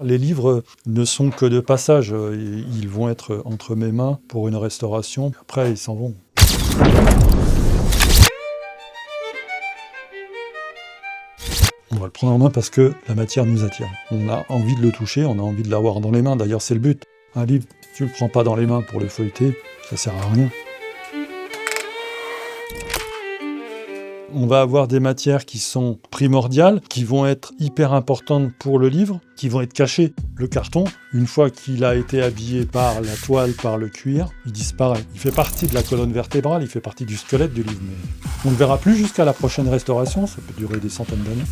Les livres ne sont que de passage. Ils vont être entre mes mains pour une restauration. Après, ils s'en vont. On va le prendre en main parce que la matière nous attire. On a envie de le toucher, on a envie de l'avoir dans les mains. D'ailleurs, c'est le but. Un livre, si tu ne le prends pas dans les mains pour le feuilleter, ça ne sert à rien. On va avoir des matières qui sont primordiales, qui vont être hyper importantes pour le livre, qui vont être cachées. Le carton, une fois qu'il a été habillé par la toile, par le cuir, il disparaît. Il fait partie de la colonne vertébrale, il fait partie du squelette du livre. Mais on ne le verra plus jusqu'à la prochaine restauration, ça peut durer des centaines d'années.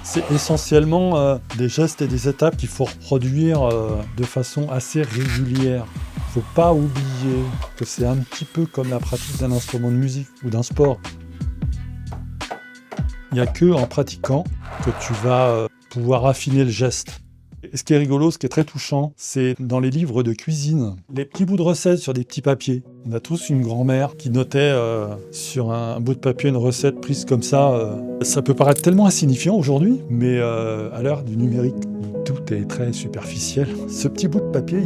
C'est essentiellement des gestes et des étapes qu'il faut reproduire de façon assez régulière. Il ne faut pas oublier que c'est un petit peu comme la pratique d'un instrument de musique ou d'un sport. Il n'y a que en pratiquant que tu vas pouvoir affiner le geste. Et ce qui est rigolo, ce qui est très touchant, c'est dans les livres de cuisine, les petits bouts de recettes sur des petits papiers. On a tous une grand-mère qui notait sur un bout de papier une recette prise comme ça. Ça peut paraître tellement insignifiant aujourd'hui, mais à l'heure du numérique, tout est très superficiel. Ce petit bout de papier,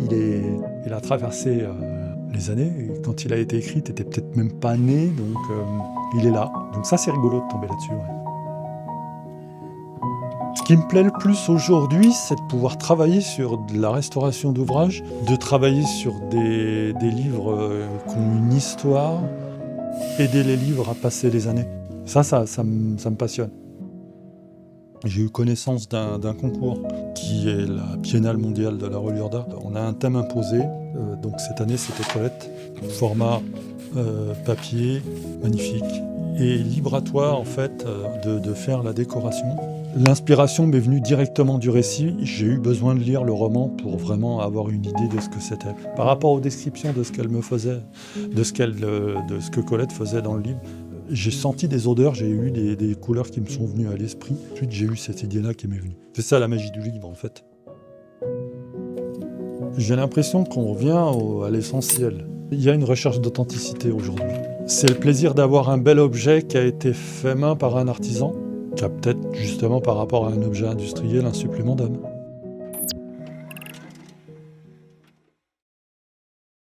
il a traversé les années. Et quand il a été écrit, t'étais peut-être même pas né, donc il est là. Donc ça, c'est rigolo de tomber là-dessus. Ouais. Ce qui me plaît le plus aujourd'hui, c'est de pouvoir travailler sur de la restauration d'ouvrages, de travailler sur des livres qui ont une histoire, aider les livres à passer les années. Ça me passionne. J'ai eu connaissance d'un concours qui est la Biennale mondiale de la reliure d'art. On a un thème imposé, donc cette année c'était Colette, format papier, magnifique, et libre à toi en fait de faire la décoration. L'inspiration m'est venue directement du récit. J'ai eu besoin de lire le roman pour vraiment avoir une idée de ce que c'était. Par rapport aux descriptions de ce qu'elle me faisait, de ce que Colette faisait dans le livre, j'ai senti des odeurs, j'ai eu des couleurs qui me sont venues à l'esprit. Ensuite, j'ai eu cette idée-là qui m'est venue. C'est ça la magie du livre, en fait. J'ai l'impression qu'on revient à l'essentiel. Il y a une recherche d'authenticité aujourd'hui. C'est le plaisir d'avoir un bel objet qui a été fait main par un artisan, qui a peut-être, justement, par rapport à un objet industriel, un supplément d'âme.